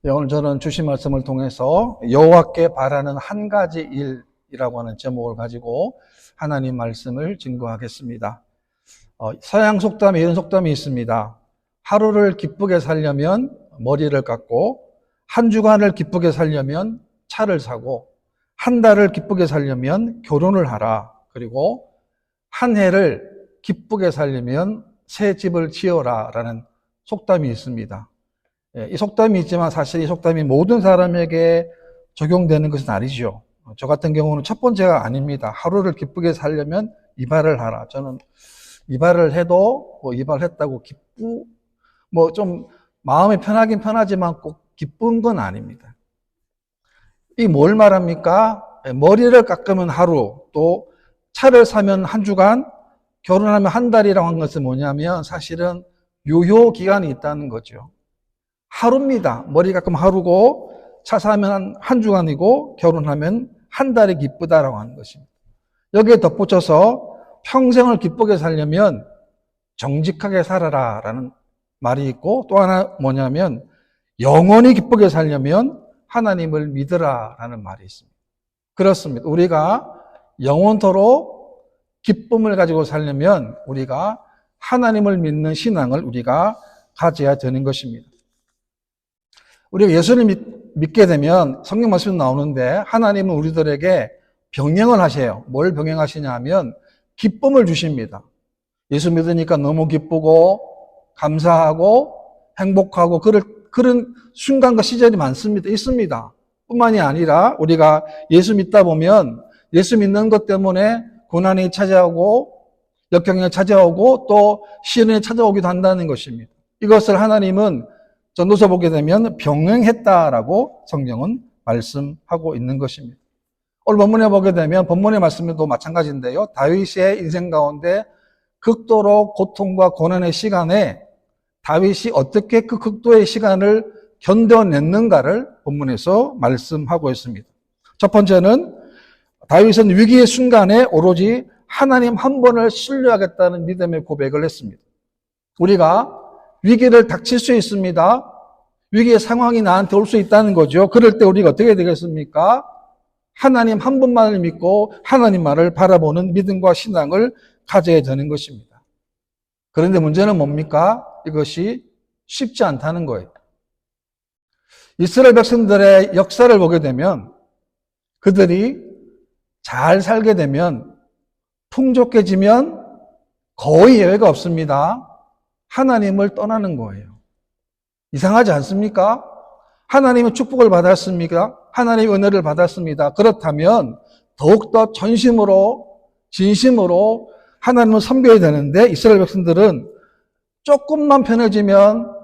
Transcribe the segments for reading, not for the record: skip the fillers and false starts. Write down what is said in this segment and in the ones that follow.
오늘 저는 주신 말씀을 통해서 여호와께 바라는 한 가지 일이라고 하는 제목을 가지고 하나님 말씀을 증거하겠습니다. 서양 속담에 이런 속담이 있습니다. 하루를 기쁘게 살려면 머리를 깎고, 한 주간을 기쁘게 살려면 차를 사고, 한 달을 기쁘게 살려면 결혼을 하라. 그리고 한 해를 기쁘게 살려면 새 집을 지어라 라는 속담이 있습니다. 이 속담이 있지만 사실 이 속담이 모든 사람에게 적용되는 것은 아니죠. 저 같은 경우는 첫 번째가 아닙니다. 하루를 기쁘게 살려면 이발을 하라. 저는 이발을 해도 이발했다고 좀 마음이 편하긴 편하지만 꼭 기쁜 건 아닙니다. 이 뭘 말합니까? 머리를 깎으면 하루, 또 차를 사면 한 주간, 결혼하면 한 달이라고 한 것은 뭐냐면 사실은 유효 기간이 있다는 거죠. 하루입니다. 머리 깎으면 하루고, 차 사면 한 주간이고, 결혼하면 한 달이 기쁘다라고 하는 것입니다. 여기에 덧붙여서 평생을 기쁘게 살려면 정직하게 살아라 라는 말이 있고, 또 하나 뭐냐면 영원히 기쁘게 살려면 하나님을 믿으라 라는 말이 있습니다. 그렇습니다. 우리가 영원토록 기쁨을 가지고 살려면 우리가 하나님을 믿는 신앙을 우리가 가져야 되는 것입니다. 우리가 예수를 믿게 되면 성경 말씀이 나오는데 하나님은 우리들에게 병행을 하세요. 뭘 병행하시냐 하면 기쁨을 주십니다. 예수 믿으니까 너무 기쁘고 감사하고 행복하고 그런 순간과 시절이 많습니다. 있습니다. 뿐만이 아니라 우리가 예수 믿다 보면 예수 믿는 것 때문에 고난이 찾아오고 역경이 찾아오고 또 시련이 찾아오기도 한다는 것입니다. 이것을 하나님은 전도서 보게 되면 병행했다라고 성경은 말씀하고 있는 것입니다. 오늘 본문에 보게 되면 본문의 말씀도 마찬가지인데요. 다윗의 인생 가운데 극도로 고통과 고난의 시간에 다윗이 어떻게 그 극도의 시간을 견뎌냈는가를 본문에서 말씀하고 있습니다. 첫 번째는 다윗은 위기의 순간에 오로지 하나님 한 분을 신뢰하겠다는 믿음의 고백을 했습니다. 우리가 위기를 닥칠 수 있습니다. 위기의 상황이 나한테 올 수 있다는 거죠. 그럴 때 우리가 어떻게 되겠습니까? 하나님 한 분만을 믿고 하나님만을 바라보는 믿음과 신앙을 가져야 되는 것입니다. 그런데 문제는 뭡니까? 이것이 쉽지 않다는 거예요. 이스라엘 백성들의 역사를 보게 되면 그들이 잘 살게 되면 풍족해지면 거의 예외가 없습니다. 하나님을 떠나는 거예요. 이상하지 않습니까? 하나님의 축복을 받았습니까? 하나님의 은혜를 받았습니다. 그렇다면 더욱더 전심으로 진심으로 하나님을 섬겨야 되는데 이스라엘 백성들은 조금만 편해지면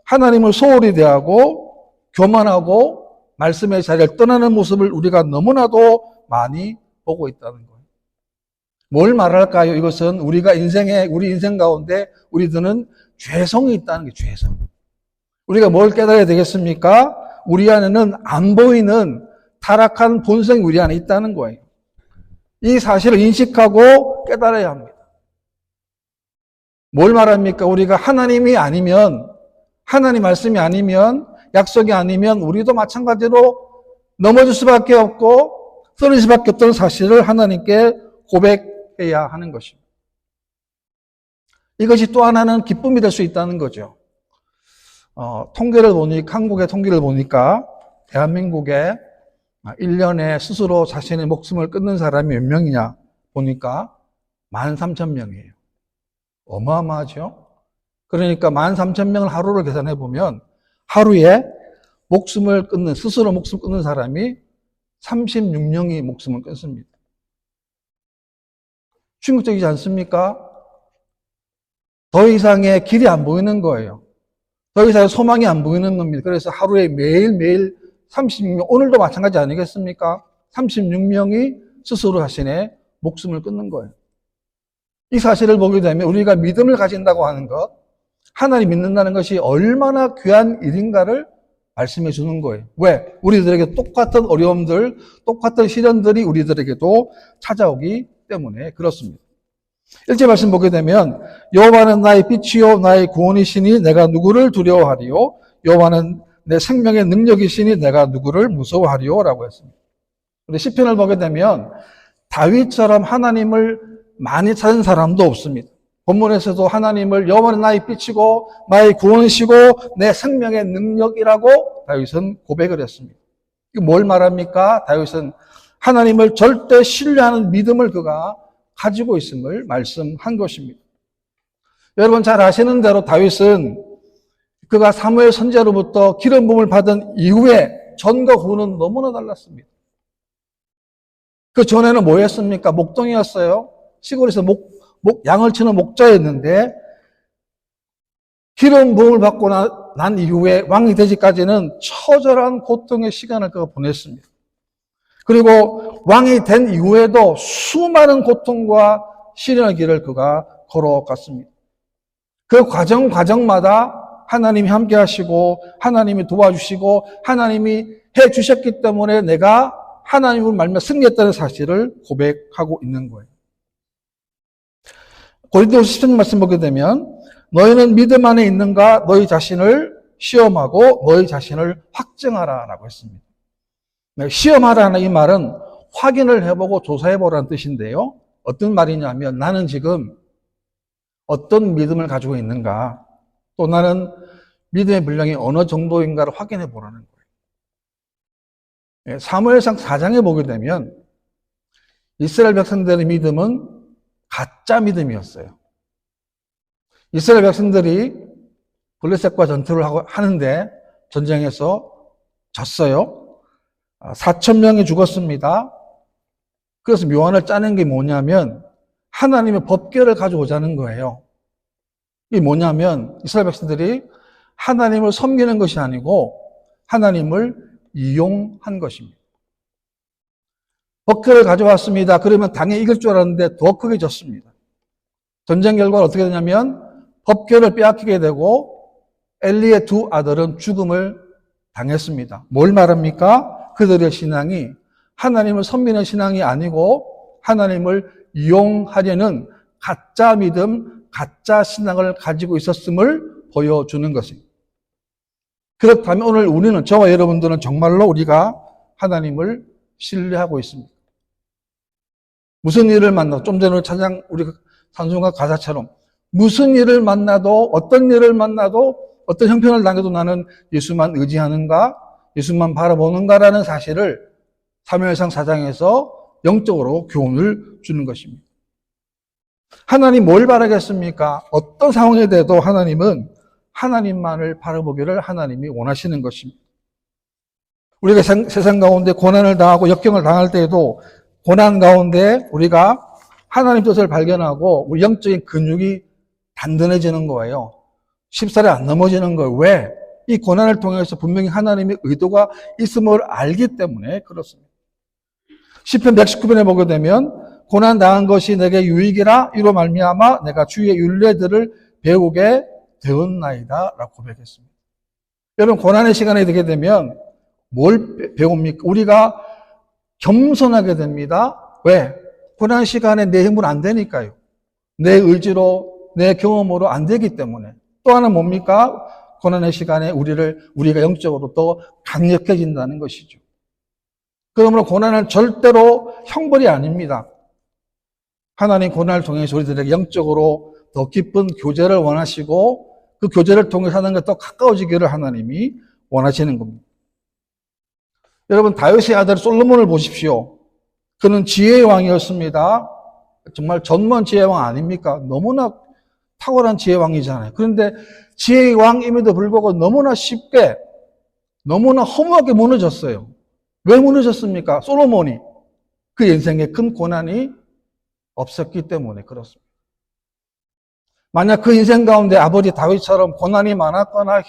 하나님을 소홀히 대하고 교만하고 말씀의 자리를 떠나는 모습을 우리가 너무나도 많이 보고 있다는 거예요. 뭘 말할까요? 이것은 우리 인생 가운데 우리들은 죄성이 있다는 게 죄성. 우리가 뭘 깨달아야 되겠습니까? 우리 안에는 안 보이는 타락한 본성이 우리 안에 있다는 거예요. 이 사실을 인식하고 깨달아야 합니다. 뭘 말합니까? 우리가 하나님이 아니면, 하나님 말씀이 아니면, 약속이 아니면 우리도 마찬가지로 넘어질 수밖에 없고 쓰러질 수밖에 없다는 사실을 하나님께 고백해야 하는 것입니다. 이것이 또 하나는 기쁨이 될 수 있다는 거죠. 한국의 통계를 보니까 대한민국에 1년에 스스로 자신의 목숨을 끊는 사람이 몇 명이냐 보니까 13,000명이에요. 어마어마하죠? 그러니까 13,000명을 하루를 계산해 보면 하루에 스스로 목숨 끊는 사람이 36명이 목숨을 끊습니다. 충격적이지 않습니까? 더 이상의 길이 안 보이는 거예요. 더 이상의 소망이 안 보이는 겁니다. 그래서 하루에 매일매일 36명, 오늘도 마찬가지 아니겠습니까? 36명이 스스로 자신의 목숨을 끊는 거예요. 이 사실을 보게 되면 우리가 믿음을 가진다고 하는 것, 하나님 믿는다는 것이 얼마나 귀한 일인가를 말씀해 주는 거예요. 왜? 우리들에게 똑같은 어려움들, 똑같은 시련들이 우리들에게도 찾아오기 때문에 그렇습니다. 1절 말씀 보게 되면 여호와는 나의 빛이요 나의 구원이시니 내가 누구를 두려워하리요? 여호와는 내 생명의 능력이시니 내가 누구를 무서워하리요라고 했습니다. 근데 시편을 보게 되면 다윗처럼 하나님을 많이 찾은 사람도 없습니다. 본문에서도 하나님을 여호와는 나의 빛이고 나의 구원이시고 내 생명의 능력이라고 다윗은 고백을 했습니다. 이게 뭘 말합니까? 다윗은 하나님을 절대 신뢰하는 믿음을 그가 가지고 있음을 말씀한 것입니다. 여러분 잘 아시는 대로 다윗은 그가 사무엘 선지자로부터 기름 부음을 받은 이후에 전과 후는 너무나 달랐습니다. 그 전에는 뭐였습니까? 목동이었어요. 시골에서 양을 치는 목자였는데 기름 부음을 받고 난 이후에 왕이 되기까지는 처절한 고통의 시간을 그가 보냈습니다. 그리고 왕이 된 이후에도 수많은 고통과 시련의 길을 그가 걸어갔습니다. 그 과정마다 하나님이 함께 하시고 하나님이 도와주시고 하나님이 해 주셨기 때문에 내가 하나님을 말며 승리했다는 사실을 고백하고 있는 거예요. 고린도후서 10장 말씀 보게 되면 너희는 믿음 안에 있는가 너희 자신을 시험하고 너희 자신을 확증하라라고 했습니다. 시험하라는 이 말은 확인을 해보고 조사해보라는 뜻인데요. 어떤 말이냐면 나는 지금 어떤 믿음을 가지고 있는가 또 나는 믿음의 분량이 어느 정도인가를 확인해 보라는 거예요. 사무엘상 4장에 보게 되면 이스라엘 백성들의 믿음은 가짜 믿음이었어요. 이스라엘 백성들이 블레셋과 전투를 하는데 전쟁에서 졌어요. 4,000명이 죽었습니다. 그래서 묘안을 짜는 게 뭐냐면 하나님의 법궤를 가져오자는 거예요. 이게 뭐냐면 이스라엘 백성들이 하나님을 섬기는 것이 아니고 하나님을 이용한 것입니다. 법궤를 가져왔습니다. 그러면 당연히 이길 줄 알았는데 더 크게 졌습니다. 전쟁 결과는 어떻게 되냐면 법궤를 빼앗기게 되고 엘리의 두 아들은 죽음을 당했습니다. 뭘 말합니까? 그들의 신앙이 하나님을 섬기는 신앙이 아니고 하나님을 이용하려는 가짜 믿음, 가짜 신앙을 가지고 있었음을 보여주는 것입니다. 그렇다면 오늘 우리는, 저와 여러분들은 정말로 우리가 하나님을 신뢰하고 있습니다. 무슨 일을 만나도, 좀 전에 찬양, 우리 찬송가 가사처럼 무슨 일을 만나도, 어떤 일을 만나도, 어떤 형편을 당해도 나는 예수만 의지하는가, 예수만 바라보는가라는 사실을 사무엘상 4장에서 영적으로 교훈을 주는 것입니다. 하나님 뭘 바라겠습니까? 어떤 상황에 대해도 하나님은 하나님만을 바라보기를 하나님이 원하시는 것입니다. 우리가 세상 가운데 고난을 당하고 역경을 당할 때에도 고난 가운데 우리가 하나님 뜻을 발견하고 우리 영적인 근육이 단단해지는 거예요. 쉽사리 안 넘어지는 거예요. 왜? 이 고난을 통해서 분명히 하나님의 의도가 있음을 알기 때문에 그렇습니다. 시편 119편에 보게 되면 고난 당한 것이 내게 유익이라 이로 말미암아 내가 주의 율례들을 배우게 되었나이다 라고 고백했습니다. 여러분 고난의 시간이 되게 되면 뭘 배웁니까? 우리가 겸손하게 됩니다. 왜? 고난 시간에 내 힘으로 안 되니까요. 내 의지로, 내 경험으로 안 되기 때문에. 또 하나는 뭡니까? 고난의 시간에 우리가 영적으로 더 강력해진다는 것이죠. 그러므로 고난은 절대로 형벌이 아닙니다. 하나님 고난을 통해서 우리들에게 영적으로 더 깊은 교제를 원하시고 그 교제를 통해서 하나님과 더 가까워지기를 하나님이 원하시는 겁니다. 여러분 다윗의 아들 솔로몬을 보십시오. 그는 지혜의 왕이었습니다. 정말 전무한 지혜의 왕 아닙니까? 너무나 탁월한 지혜의 왕이잖아요. 그런데 지혜의 왕임에도 불구하고 너무나 쉽게 너무나 허무하게 무너졌어요. 왜 무너졌습니까? 솔로몬이 그 인생에 큰 고난이 없었기 때문에 그렇습니다. 만약 그 인생 가운데 아버지 다윗처럼 고난이 많았거나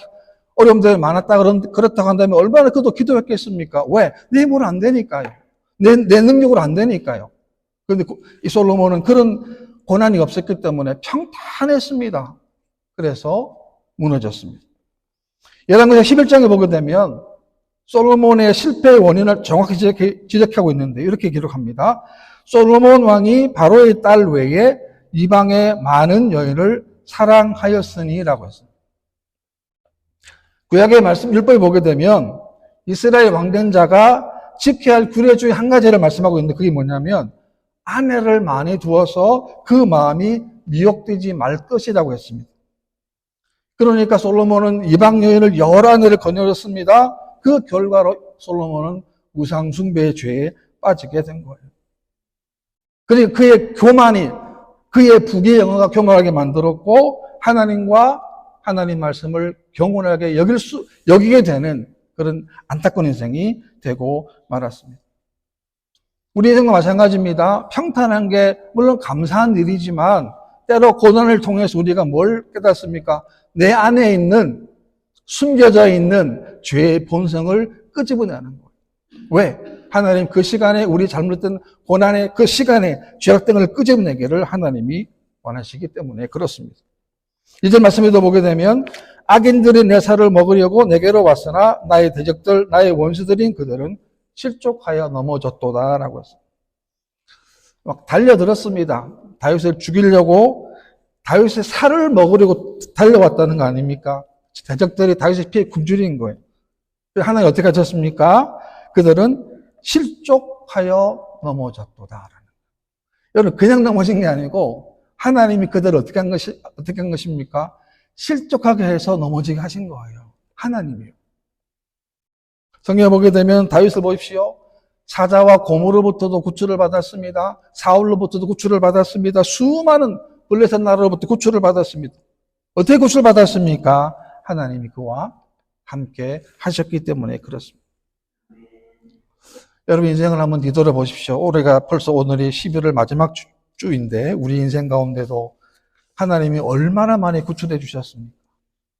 어려움들이 많았다 그렇다고 한다면 얼마나 그도 기도했겠습니까? 왜? 내 힘으로 안 되니까요. 내 능력으로 안 되니까요. 그런데 이 솔로몬은 그런 고난이 없었기 때문에 평탄했습니다. 그래서 무너졌습니다. 열왕기상 11장에 보게 되면 솔로몬의 실패의 원인을 정확히 지적하고 있는데 이렇게 기록합니다. 솔로몬 왕이 바로의 딸 외에 이방의 많은 여인을 사랑하였으니라고 했습니다. 구약의 말씀 율법에 보게 되면 이스라엘 왕정자가 지켜야 할 규례 중에 한 가지를 말씀하고 있는데 그게 뭐냐면 아내를 많이 두어서 그 마음이 미혹되지 말 것이라고 했습니다. 그러니까 솔로몬은 이방 여인을 여러 아내를 거느렸습니다. 그 결과로 솔로몬은 우상 숭배의 죄에 빠지게 된 거예요. 그리고 그의 교만이 그의 부귀영화가 교만하게 만들었고 하나님과 하나님 말씀을 경건하게 여기게 되는 그런 안타까운 인생이 되고 말았습니다. 우리 인생과 마찬가지입니다. 평탄한 게 물론 감사한 일이지만 때로 고난을 통해서 우리가 뭘 깨닫습니까? 내 안에 있는 숨겨져 있는 죄의 본성을 끄집어내는 거예요. 왜? 하나님 그 시간에 우리 잘못된 고난의 그 시간에 죄악등을 끄집어내기를 하나님이 원하시기 때문에 그렇습니다. 이제 말씀에도 보게 되면 악인들이 내 살을 먹으려고 내게로 왔으나 나의 대적들 나의 원수들인 그들은 실족하여 넘어졌도다 라고 했어요. 막 달려들었습니다. 다윗을 죽이려고 다윗의 살을 먹으려고 달려왔다는 거 아닙니까? 대적들이 다윗의 피에 굶주린 거예요. 하나님 어떻게 하셨습니까? 그들은 실족하여 넘어졌도다. 여러분 그냥 넘어진 게 아니고 하나님이 그들을 어떻게 한 것입니까? 실족하게 해서 넘어지게 하신 거예요. 하나님이요. 성경에 보게 되면 다윗을 보십시오. 사자와 곰으로부터도 구출을 받았습니다. 사울로부터도 구출을 받았습니다. 수많은 블레셋 나라로부터 구출을 받았습니다. 어떻게 구출을 받았습니까? 하나님이 그와 함께 하셨기 때문에 그렇습니다. 여러분 인생을 한번 뒤돌아보십시오. 올해가 벌써 오늘이 11월 마지막 주인데 우리 인생 가운데도 하나님이 얼마나 많이 구출해 주셨습니까?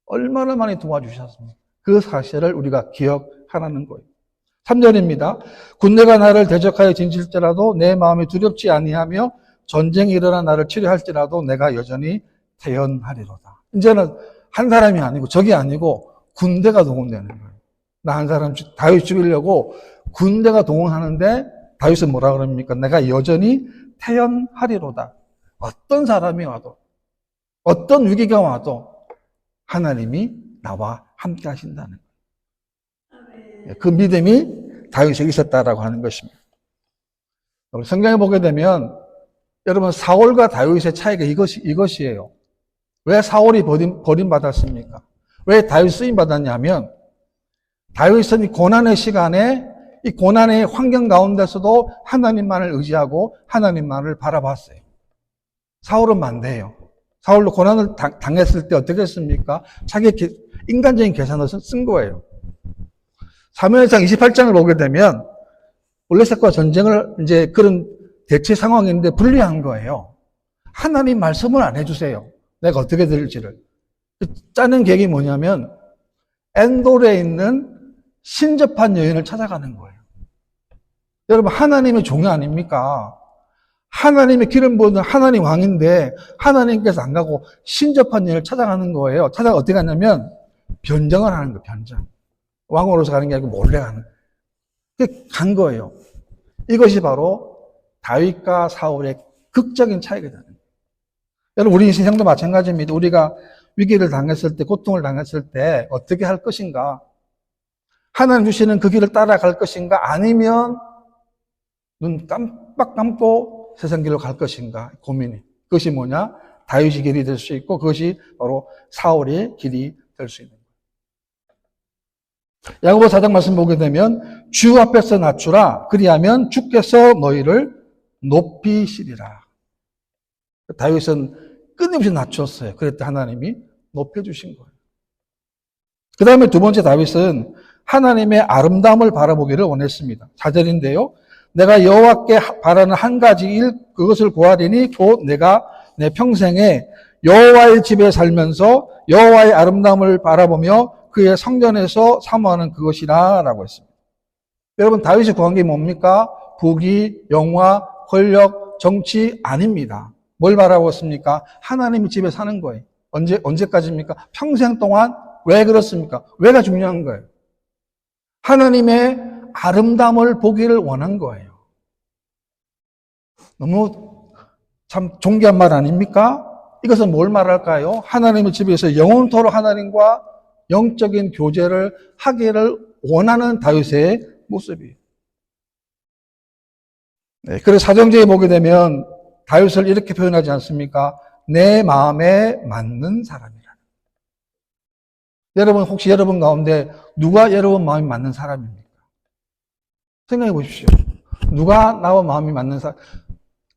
얼마나 많이 도와주셨습니까? 그 사실을 우리가 기억하라는 거예요. 3절입니다. 군대가 나를 대적하여 진칠지라도 내 마음이 두렵지 아니하며 전쟁이 일어나 나를 치료할지라도 내가 여전히 태연하리로다. 이제는 한 사람이 아니고 적이 아니고 군대가 동원되는 거예요. 나 한 사람 다윗 죽이려고 군대가 동원하는데 다윗은 뭐라 그럽니까? 내가 여전히 태연하리로다. 어떤 사람이 와도 어떤 위기가 와도 하나님이 나와 함께 하신다는 거예요. 그 믿음이 다윗에게 있었다라고 하는 것입니다. 성경에 보게 되면 여러분 사울과 다윗의 차이가 이것이에요. 왜 사울이 버림받았습니까? 왜 다윗 쓰임받았냐면 다윗은 이 고난의 시간에 이 고난의 환경 가운데서도 하나님만을 의지하고 하나님만을 바라봤어요. 사울은 반대예요. 사울도 고난을 당했을 때 어떻게 했습니까? 자기 인간적인 계산을 쓴 거예요. 사무엘상 28장을 보게 되면 블레셋과 전쟁을 이제 그런 대치 상황인데 불리한 거예요. 하나님 말씀을 안 해주세요. 내가 어떻게 될지를. 짜는 계획이 뭐냐면 엔돌에 있는 신접한 여인을 찾아가는 거예요. 여러분 하나님의 종이 아닙니까? 하나님의 기름 부은 하나님 왕인데 하나님께서 안 가고 신접한 여인을 찾아가는 거예요. 찾아가 어떻게 가냐면 변정을 하는 거예요. 변정. 왕으로서 가는 게 아니고 몰래 가는 거예요. 간 거예요. 이것이 바로 다윗과 사울의 극적인 차이가 되는 거예요. 여러분 우리 인생도 마찬가지입니다. 우리가 위기를 당했을 때 고통을 당했을 때 어떻게 할 것인가? 하나님 주시는 그 길을 따라갈 것인가? 아니면 눈 깜빡 감고 세상 길로 갈 것인가? 고민이. 그것이 뭐냐? 다윗의 길이 될 수 있고 그것이 바로 사울의 길이 될 수 있는 거예요. 야고보 4장 말씀 보게 되면 주 앞에서 낮추라. 그리하면 주께서 너희를 높이시리라. 다윗은 끊임없이 낮췄어요. 그랬더니 하나님이 높여주신 거예요. 그 다음에 두 번째 다윗은 하나님의 아름다움을 바라보기를 원했습니다. 4절인데요. 내가 여호와께 바라는 한 가지 일 그것을 구하리니 곧 내가 내 평생에 여호와의 집에 살면서 여호와의 아름다움을 바라보며 그의 성전에서 사모하는 그것이라 라고 했습니다. 여러분 다윗이 구한 게 뭡니까? 부귀, 영화, 권력, 정치 아닙니다. 뭘 바라고 했습니까? 하나님의 집에 사는 거예요. 언제까지입니까? 평생 동안. 왜 그렇습니까? 왜가 중요한 거예요? 하나님의 아름다움을 보기를 원한 거예요. 너무 참 존귀한 말 아닙니까? 이것은 뭘 말할까요? 하나님의 집에서 영원토록 하나님과 영적인 교제를 하기를 원하는 다윗의 모습이에요. 네, 그래서 사도행전에 보게 되면 다윗을 이렇게 표현하지 않습니까? 내 마음에 맞는 사람이라. 여러분, 혹시 여러분 가운데 누가 여러분 마음이 맞는 사람입니까? 생각해 보십시오. 누가 나와 마음이 맞는 사람,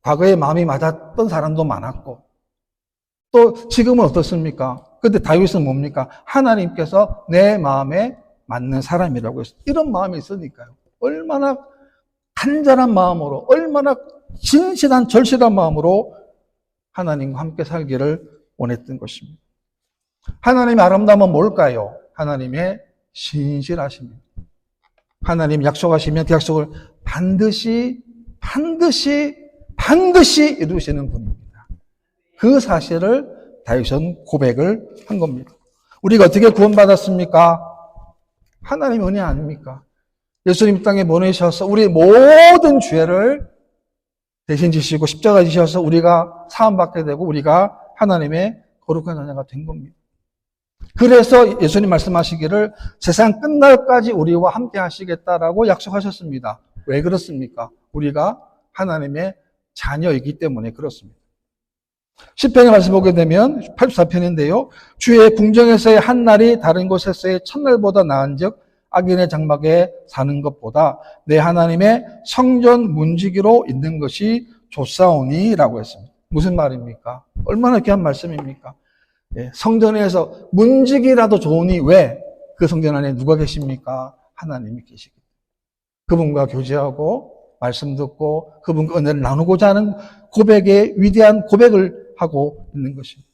과거에 마음이 맞았던 사람도 많았고, 또 지금은 어떻습니까? 근데 다윗은 뭡니까? 하나님께서 내 마음에 맞는 사람이라고 했어요. 이런 마음이 있으니까요. 얼마나 간절한 마음으로, 얼마나 진실한, 절실한 마음으로 하나님과 함께 살기를 원했던 것입니다. 하나님의 아름다움은 뭘까요? 하나님의 신실하심입니다. 하나님 약속하시면 그 약속을 반드시 이루시는 분입니다. 그 사실을 다윗은 고백을 한 겁니다. 우리가 어떻게 구원받았습니까? 하나님의 은혜 아닙니까? 예수님 땅에 보내셔서 우리의 모든 죄를 대신 지시고 십자가 지셔서 우리가 사함받게 되고 우리가 하나님의 거룩한 자녀가 된 겁니다. 그래서 예수님 말씀하시기를 세상 끝날까지 우리와 함께 하시겠다라고 약속하셨습니다. 왜 그렇습니까? 우리가 하나님의 자녀이기 때문에 그렇습니다. 시편의 말씀 보게 되면 84편인데요. 주의 궁정에서의 한 날이 다른 곳에서의 첫날보다 나은즉 악인의 장막에 사는 것보다 내 하나님의 성전 문지기로 있는 것이 좋사오니라고 했습니다. 무슨 말입니까? 얼마나 귀한 말씀입니까? 성전에서 문지기라도 좋으니 왜? 그 성전 안에 누가 계십니까? 하나님이 계시기 때문에. 그분과 교제하고 말씀 듣고 그분과 은혜를 나누고자 하는 고백의 위대한 고백을 하고 있는 것입니다.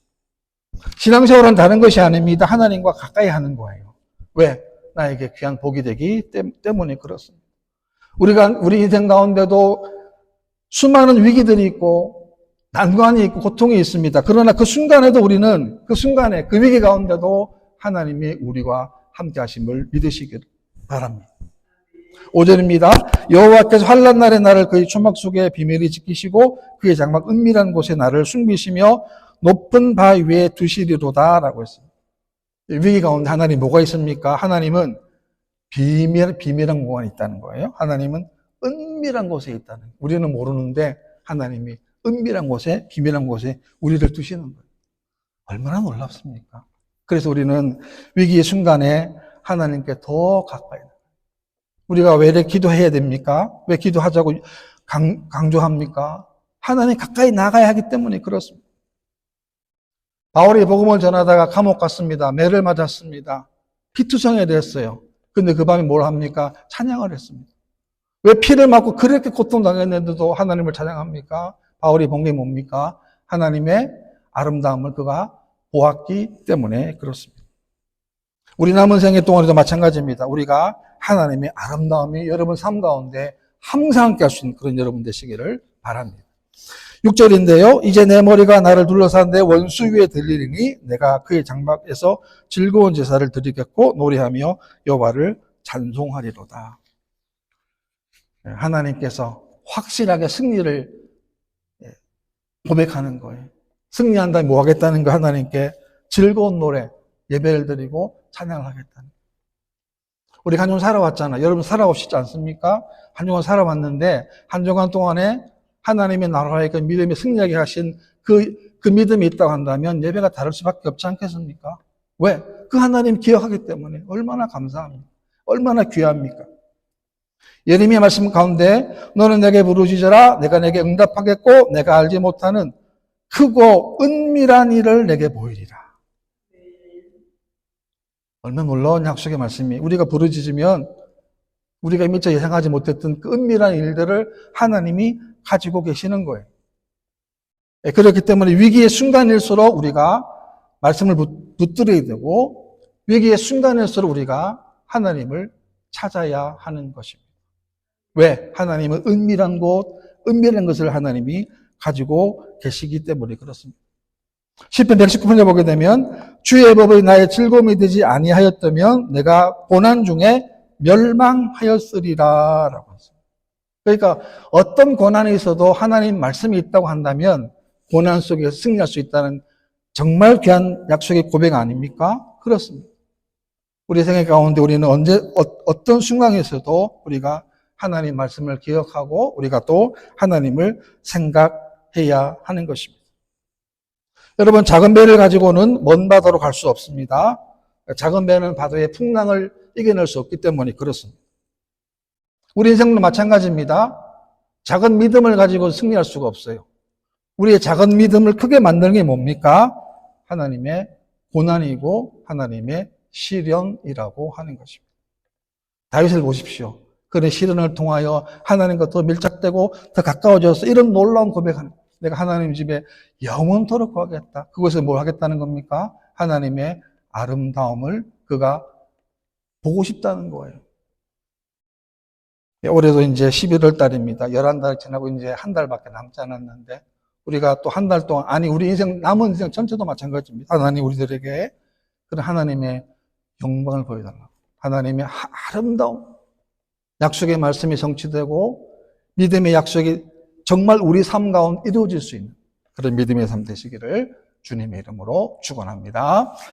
신앙생활은 다른 것이 아닙니다. 하나님과 가까이 하는 거예요. 왜? 나에게 귀한 복이 되기 때문에 그렇습니다. 우리 인생 가운데도 수많은 위기들이 있고 난관이 있고 고통이 있습니다. 그러나 그 순간에도 우리는 그 순간에 그 위기 가운데도 하나님이 우리와 함께 하심을 믿으시길 바랍니다. 5절입니다. 여호와께서 환난 날에 나를 그의 초막 속에 비밀히 지키시고 그의 장막 은밀한 곳에 나를 숨기시며 높은 바 위에 두시리로다 라고 했습니다. 위기 가운데 하나님 뭐가 있습니까? 하나님은 비밀한 공간이 있다는 거예요. 하나님은 은밀한 곳에 있다는 거예요. 우리는 모르는데 하나님이 은밀한 곳에 비밀한 곳에 우리를 두시는 거예요. 얼마나 놀랍습니까? 그래서 우리는 위기의 순간에 하나님께 더 가까이 나가요. 우리가 왜 이렇게 기도해야 됩니까? 왜 기도하자고 강조합니까? 하나님 가까이 나가야 하기 때문에 그렇습니다. 바울이 복음을 전하다가 감옥 갔습니다. 매를 맞았습니다. 피투성이 됐어요. 근데 그 밤에 뭘 합니까? 찬양을 했습니다. 왜 피를 맞고 그렇게 고통당했는데도 하나님을 찬양합니까? 바울이 본 게 뭡니까? 하나님의 아름다움을 그가 보았기 때문에 그렇습니다. 우리 남은 생애 동안에도 마찬가지입니다. 우리가 하나님의 아름다움이 여러분 삶 가운데 항상 함께 할 수 있는 그런 여러분 되시기를 바랍니다. 6절인데요. 이제 내 머리가 나를 둘러싼 내 원수 위에 들리리니 내가 그의 장막에서 즐거운 제사를 드리겠고 노래하며 여호와를 찬송하리로다. 하나님께서 확실하게 승리를 고백하는 거예요. 승리한다면 뭐 하겠다는 거 하나님께 즐거운 노래, 예배를 드리고 찬양을 하겠다는 거예요. 우리 한 주간 살아왔잖아요. 여러분 살아오시지 않습니까? 한 주간 살아왔는데 한 주간 동안에 하나님의 나라의 그 믿음에 승리하게 하신 그 믿음이 있다고 한다면 예배가 다를 수밖에 없지 않겠습니까? 왜? 그 하나님 기억하기 때문에 얼마나 감사합니까? 얼마나 귀합니까? 예레미야 말씀 가운데 너는 내게 부르짖어라 내가 내게 응답하겠고 내가 알지 못하는 크고 은밀한 일을 내게 보이리라. 얼마나 놀라운 약속의 말씀이 우리가 부르짖으면 우리가 미처 예상하지 못했던 그 은밀한 일들을 하나님이 가지고 계시는 거예요. 그렇기 때문에 위기의 순간일수록 우리가 말씀을 붙들어야 되고 위기의 순간일수록 우리가 하나님을 찾아야 하는 것입니다. 왜? 하나님은 은밀한 것을 하나님이 가지고 계시기 때문에 그렇습니다. 시편 119편에 보게 되면 주의 법이 나의 즐거움이 되지 아니하였다면 내가 고난 중에 멸망하였으리라 라고 했습니다. 그러니까 어떤 고난이 있어도 하나님 말씀이 있다고 한다면 고난 속에서 승리할 수 있다는 정말 귀한 약속의 고백 아닙니까? 그렇습니다. 우리 생애 가운데 우리는 어떤 순간에서도 우리가 하나님 말씀을 기억하고 우리가 또 하나님을 생각해야 하는 것입니다. 여러분, 작은 배를 가지고는 먼 바다로 갈 수 없습니다. 작은 배는 바다의 풍랑을 이겨낼 수 없기 때문에 그렇습니다. 우리 인생도 마찬가지입니다. 작은 믿음을 가지고 승리할 수가 없어요. 우리의 작은 믿음을 크게 만드는 게 뭡니까? 하나님의 고난이고 하나님의 시련이라고 하는 것입니다. 다윗을 보십시오. 그런 시련을 통하여 하나님과 더 밀착되고 더 가까워져서 이런 놀라운 고백하는 거예요. 내가 하나님 집에 영원토록 거하겠다. 그것을 뭘 하겠다는 겁니까? 하나님의 아름다움을 그가 보고 싶다는 거예요. 올해도 이제 11월 달입니다. 11달 지나고 이제 한 달밖에 남지 않았는데 우리가 또 한 달 동안, 아니 우리 인생, 남은 인생 전체도 마찬가지입니다. 하나님 우리들에게 그런 하나님의 영광을 보여달라고. 하나님의 아름다움, 약속의 말씀이 성취되고 믿음의 약속이 정말 우리 삶 가운데 이루어질 수 있는 그런 믿음의 삶 되시기를 주님의 이름으로 축원합니다.